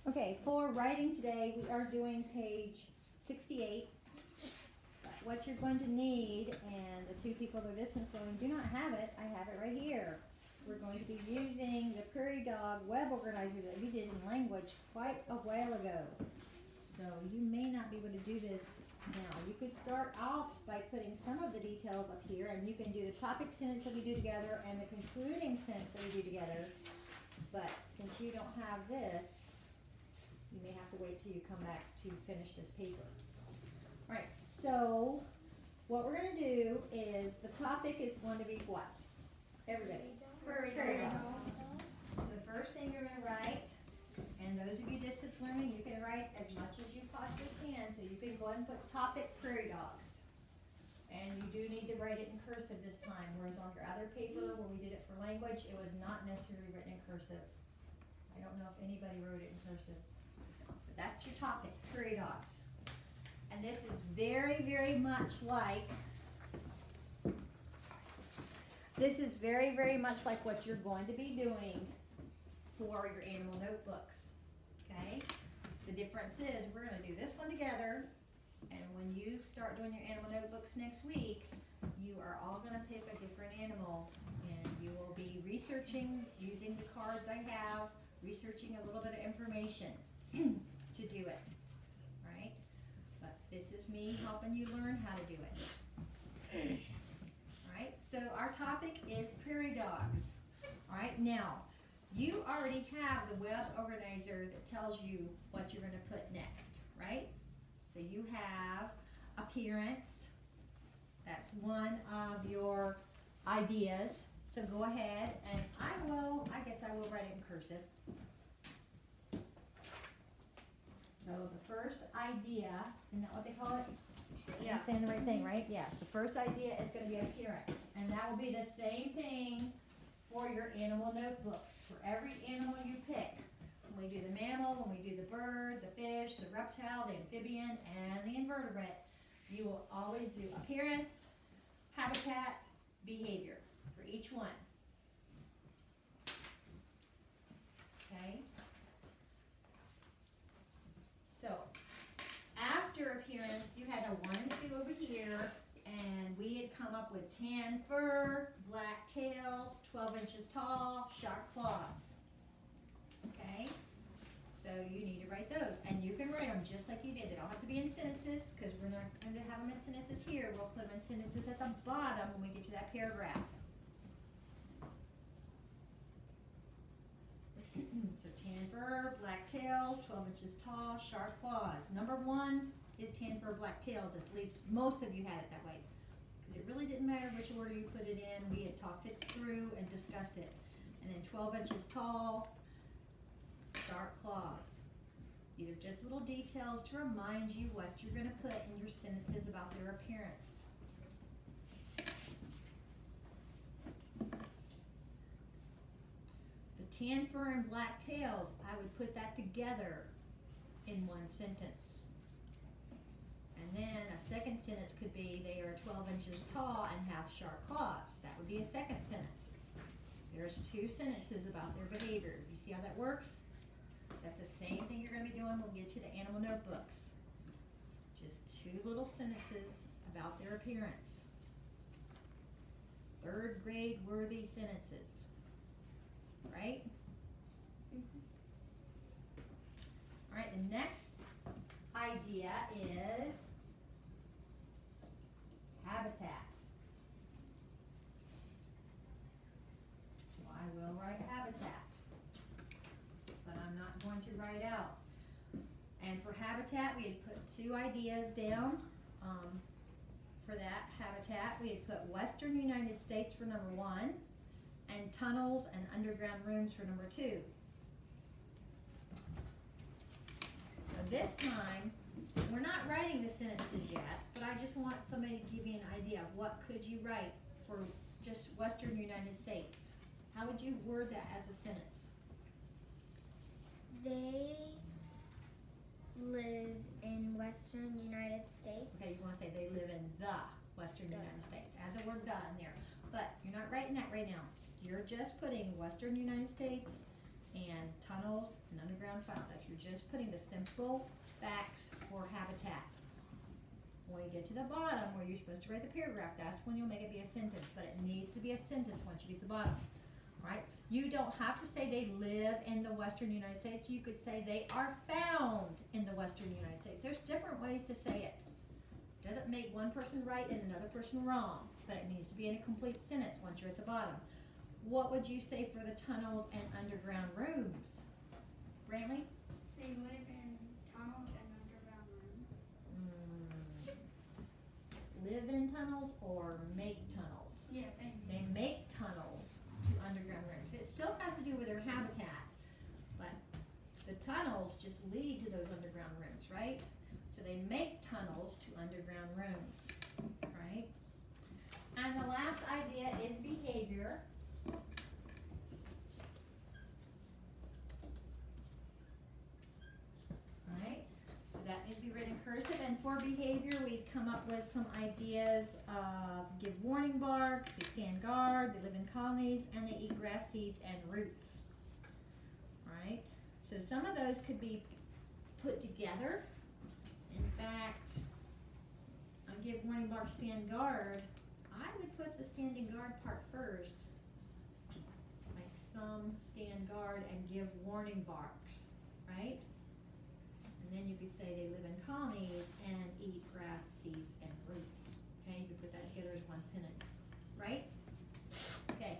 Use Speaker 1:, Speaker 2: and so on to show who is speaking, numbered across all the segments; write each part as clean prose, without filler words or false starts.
Speaker 1: Okay, for writing today, we are doing page 68. What you're going to need, and the two people that are distance learning do not have it, I have it right here. We're going to be using the Prairie Dog web organizer that we did in language quite a while ago. So you may not be able to do this now. You could start off by putting some of the details up here, and you can do the topic sentence that we do together and the concluding sentence that we do together. But since you don't have this, you may have to wait till you come back to finish this paper. Alright, so what we're going to do is the topic is going to be what? Everybody. Prairie dogs. So the first thing you're going to write, and those of you distance learning, you can write as much as you possibly can. So you can go ahead and put topic prairie dogs. And you do need to write it in cursive this time, whereas on your other paper, when we did it for language, it was not necessarily written in cursive. I don't know if anybody wrote it in cursive. But that's your topic, prairie dogs. And this is very, very much like what you're going to be doing for your animal notebooks, okay? The difference is we're going to do this one together, and when you start doing your animal notebooks next week, you are all going to pick a different animal, and you will be researching using the cards I have, researching a little bit of information to do it, right? But this is me helping you learn how to do it. Alright, so our topic is prairie dogs. Alright, now, you already have the web organizer that tells you what you're going to put next, right? So you have appearance. That's one of your ideas. So go ahead, and I guess I will write it in cursive. So the first idea, isn't that what they call it?
Speaker 2: Yeah.
Speaker 1: I'm saying the right thing, right? Yes, the first idea is going to be appearance. And that will be the same thing for your animal notebooks. For every animal you pick. When we do the mammal, when we do the bird, the fish, the reptile, the amphibian, and the invertebrate, you will always do appearance, habitat, behavior for each one. Okay? So, after appearance, you had a 1 and 2 over here, and we had come up with tan fur, black tails, 12 inches tall, sharp claws. Okay? So you need to write those, and you can write them just like you did. They don't have to be in sentences, because we're not going to have them in sentences here. We'll put them in sentences at the bottom when we get to that paragraph. So tan fur, black tails, 12 inches tall, sharp claws. Number 1 is tan fur, black tails. At least most of you had it that way. Because it really didn't matter which order you put it in. We had talked it through and discussed it. And then 12 inches tall, sharp claws. These are just little details to remind you what you're going to put in your sentences about their appearance. Tan fur and black tails, I would put that together in one sentence. And then a second sentence could be they are 12 inches tall and have sharp claws. That would be a second sentence. There's 2 sentences about their behavior. You see how that works? That's the same thing you're going to be doing when we get to the animal notebooks. Just 2 little sentences about their appearance. 3rd grade worthy sentences. Right? Alright, the next idea is habitat. So I will write habitat, but I'm not going to write out. And for habitat, we had put 2 ideas down. For that habitat, we had put Western United States for number 1. And tunnels and underground rooms for number 2. So this time, we're not writing the sentences yet, but I just want somebody to give me an idea of what could you write for just Western United States. How would you word that as a sentence?
Speaker 2: They live in Western United States.
Speaker 1: Okay, you want to say they live in the Western United States. Add the word "the" in there. But you're not writing that right now. You're just putting Western United States and tunnels and underground fountains. You're just putting the simple facts for habitat. When you get to the bottom where you're supposed to write the paragraph, that's when you'll make it be a sentence, but it needs to be a sentence once you get to the bottom, right? You don't have to say they live in the western United States. You could say they are found in the western United States. There's different ways to say it. Doesn't make one person right and another person wrong, but it needs to be in a complete sentence once you're at the bottom. What would you say for the tunnels and underground rooms? Brantley?
Speaker 2: They live in tunnels and underground rooms.
Speaker 1: Live in tunnels or make tunnels?
Speaker 2: Yeah,
Speaker 1: They make tunnels to underground rooms. It still has to do with their habitat, but the tunnels just lead to those underground rooms, right? So they make tunnels to underground rooms, right? And the last idea is behavior. Right? So that needs to be written cursive, and for behavior, we've come up with some ideas of give warning barks, they stand guard, they live in colonies, and they eat grass seeds and roots. Right? So some of those could be put together. In fact, give warning bark, stand guard, I would put the standing guard part first. Like some stand guard and give warning barks, right? And then you could say they live in colonies and eat grass, seeds, and roots. Okay, you could put that together as one sentence, right? Okay.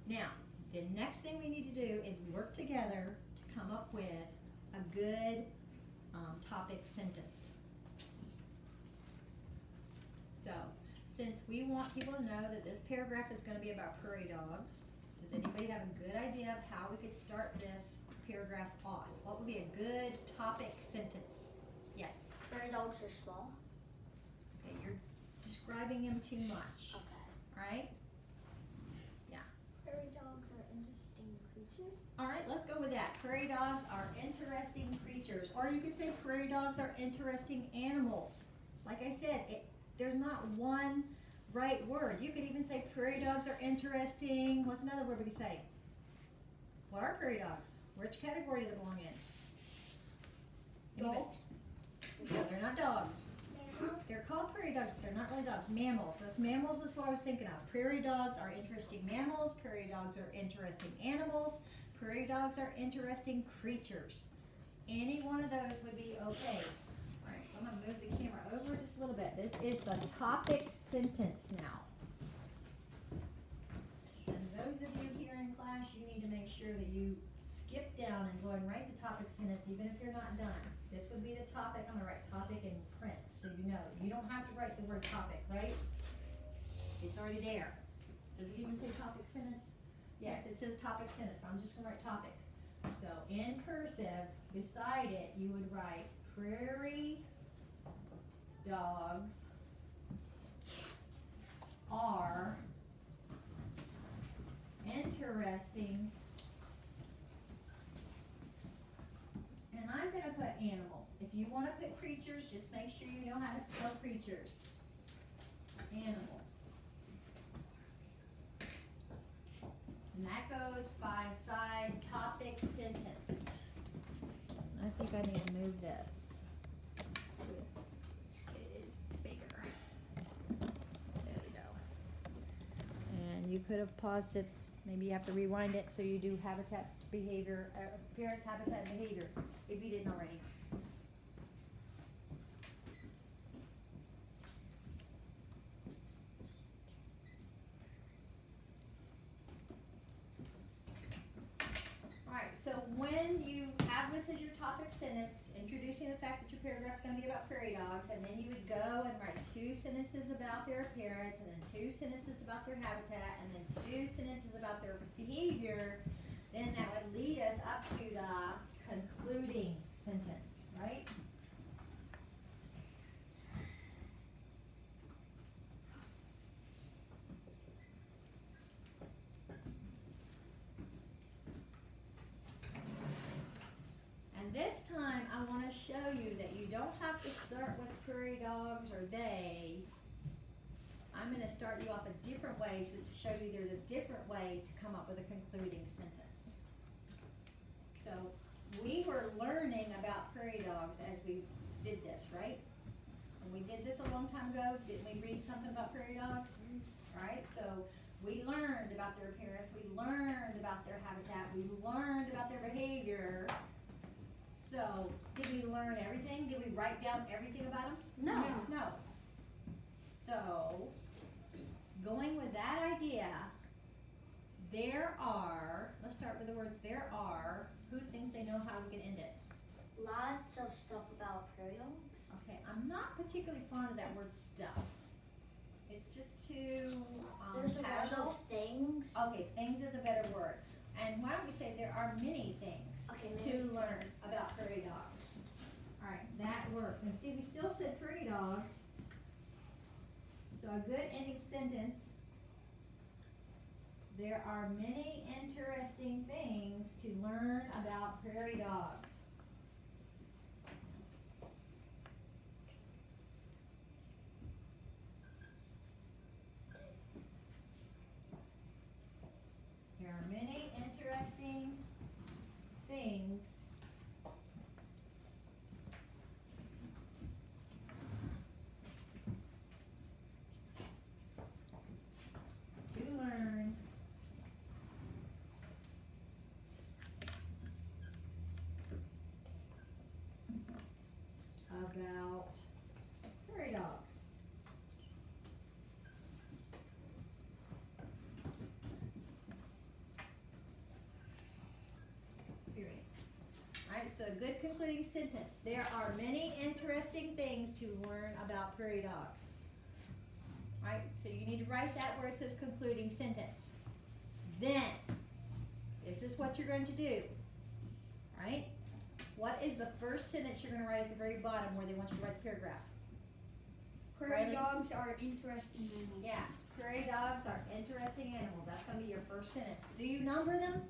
Speaker 1: Now, the next thing we need to do is work together to come up with a good topic sentence. So, since we want people to know that this paragraph is going to be about prairie dogs, does anybody have a good idea of how we could start this paragraph off? What would be a good topic sentence? Yes?
Speaker 2: Prairie dogs are small.
Speaker 1: Okay, you're describing them too much,
Speaker 2: Okay.
Speaker 1: right?
Speaker 2: Prairie dogs are interesting creatures.
Speaker 1: All right, let's go with that. Prairie dogs are interesting creatures. Or you could say prairie dogs are interesting animals. Like I said, there's not one right word. You could even say prairie dogs are interesting. What's another word we could say? What are prairie dogs? Which category do they belong in? Anybody?
Speaker 2: Dogs.
Speaker 1: No, they're not dogs.
Speaker 2: Mammals.
Speaker 1: They're called prairie dogs, but they're not really dogs. Mammals. That's mammals is what I was thinking of. Prairie dogs are interesting mammals. Prairie dogs are interesting animals. Prairie dogs are interesting creatures. Any one of those would be okay. Alright, so I'm going to move the camera over just a little bit. This is the topic sentence now. And those of you here in class, you need to make sure that you skip down and go and write the topic sentence even if you're not done. This would be the topic. I'm going to write topic in print so you know. You don't have to write the word topic, right? It's already there. Does it even say topic sentence? Yes, it says topic sentence, but I'm just going to write topic. So in cursive, beside it, you would write prairie dogs are interesting, and I'm going to put animals. If you want to put creatures, just make sure you know how to spell creatures. Animals. And that goes by side topic sentence. I think I need to move this. It is bigger. There we go. And you could have paused it. Maybe you have to rewind it so you do habitat behavior, parents habitat behavior, if you didn't already. Alright, so when you have this as your topic sentence, introducing the fact that your paragraph is going to be about prairie dogs, and then you would go and write 2 sentences about their appearance, and then 2 sentences about their habitat, and then 2 sentences about their behavior, then that would lead us up to the concluding sentence, right? And this time, I want to show you that you don't have to start with prairie dogs or they. I'm going to start you off a different way so to show you there's a different way to come up with a concluding sentence. learning about prairie dogs as we did this, right? And we did this a long time ago, didn't we read something about prairie dogs? Right, so we learned about their appearance, we learned about their habitat, we learned about their behavior. So, did we learn everything? Did we write down everything about them?
Speaker 2: No.
Speaker 1: No. So, going with that idea, there are, let's start with the words there are, who thinks they know how we can end it?
Speaker 3: Lots of stuff about prairie dogs.
Speaker 1: Okay, I'm not particularly fond of that word stuff. It's just too,
Speaker 3: There's a lot
Speaker 1: casual.
Speaker 3: of things.
Speaker 1: Okay, things is a better word. And why don't we say there are many things
Speaker 3: Okay,
Speaker 1: to
Speaker 3: many
Speaker 1: learn
Speaker 3: things.
Speaker 1: about prairie dogs. Alright, that works. And see, we still said prairie dogs. So a good ending sentence. There are many interesting things to learn about prairie dogs. There are many interesting things to learn about prairie dogs. Period. Alright, so a good concluding sentence. There are many interesting things to learn about prairie dogs. Right, so you need to write that where it says concluding sentence. Then, this is what you're going to do. Right? What is the first sentence you're going to write at the very bottom where they want you to write the paragraph?
Speaker 2: Prairie
Speaker 1: Riley?
Speaker 2: dogs are interesting animals.
Speaker 1: Yes, prairie dogs are interesting animals. That's going to be your first sentence. Do you number them?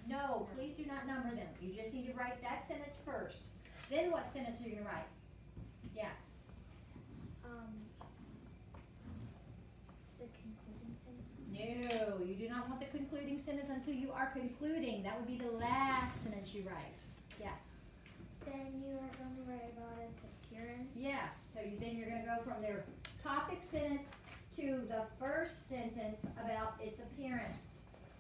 Speaker 1: No, please do not number them. You just need to write that sentence first. Then what sentence are you going to write? Yes.
Speaker 3: The concluding sentence.
Speaker 1: No, you do not want the concluding sentence until you are concluding. That would be the last sentence you write. Yes.
Speaker 3: Then you are going to write about its appearance.
Speaker 1: Yes, so then you're going to go from their topic sentence to the first sentence about its appearance.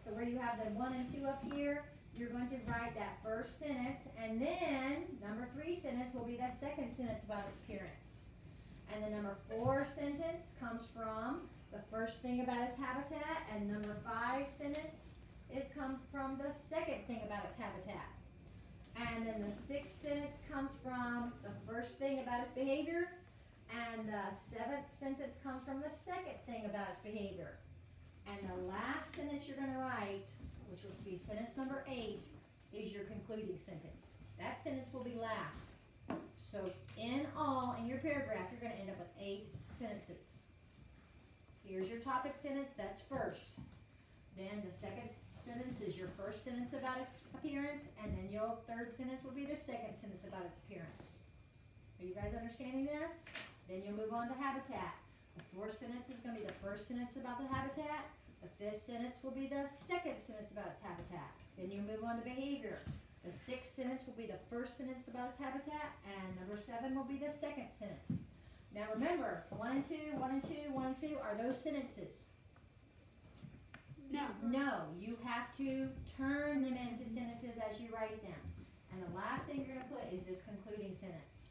Speaker 1: So where you have the 1 and 2 up here, you're going to write that first sentence, and then number 3 sentence will be that second sentence about its appearance. And the number 4 sentence comes from the first thing about its habitat, and number 5 sentence comes from the second thing about its habitat. And then the 6th sentence comes from the first thing about its behavior, and the 7th sentence comes from the second thing about its behavior. And the last sentence you're going to write, which will be sentence number 8, is your concluding sentence. That sentence will be last. So in all, in your paragraph, you're going to end up with 8 sentences. Here's your topic sentence, that's first. Then the second sentence is your first sentence about its appearance, and then your third sentence will be the second sentence about its appearance. Are you guys understanding this? Then you'll move on to habitat. The 4th sentence is going to be the first sentence about the habitat. The 5th sentence will be the second sentence about its habitat. Then you move on to behavior. The 6th sentence will be the first sentence about its habitat, and number 7 will be the second sentence. Now remember, 1 and 2, 1 and 2, 1 and 2 are those sentences.
Speaker 2: No.
Speaker 1: No, you have to turn them into sentences as you write them. And the last thing you're going to put is this concluding sentence.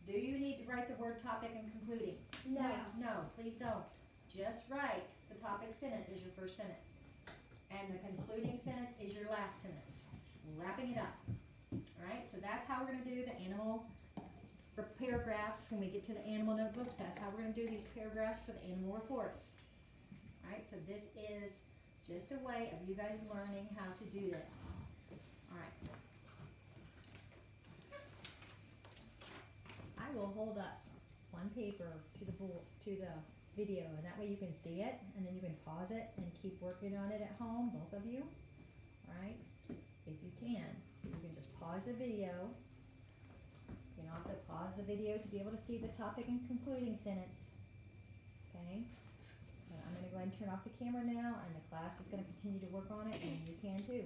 Speaker 1: Do you need to write the word topic and concluding?
Speaker 3: No.
Speaker 1: No, please don't. Just write the topic sentence as your first sentence. And the concluding sentence is your last sentence. Wrapping it up. Alright, so that's how we're going to do the animal paragraphs when we get to the animal notebooks. That's how we're going to do these paragraphs for the animal reports. Alright, so this is just a way of you guys learning how to do this. Alright. I will hold up one paper to the video, and that way you can see it, and then you can pause it and keep working on it at home, both of you. Alright, if you can. So you can just pause the video. You can also pause the video to be able to see the topic and concluding sentence. Okay? But I'm going to go ahead and turn off the camera now, and the class is going to continue to work on it, and you can too.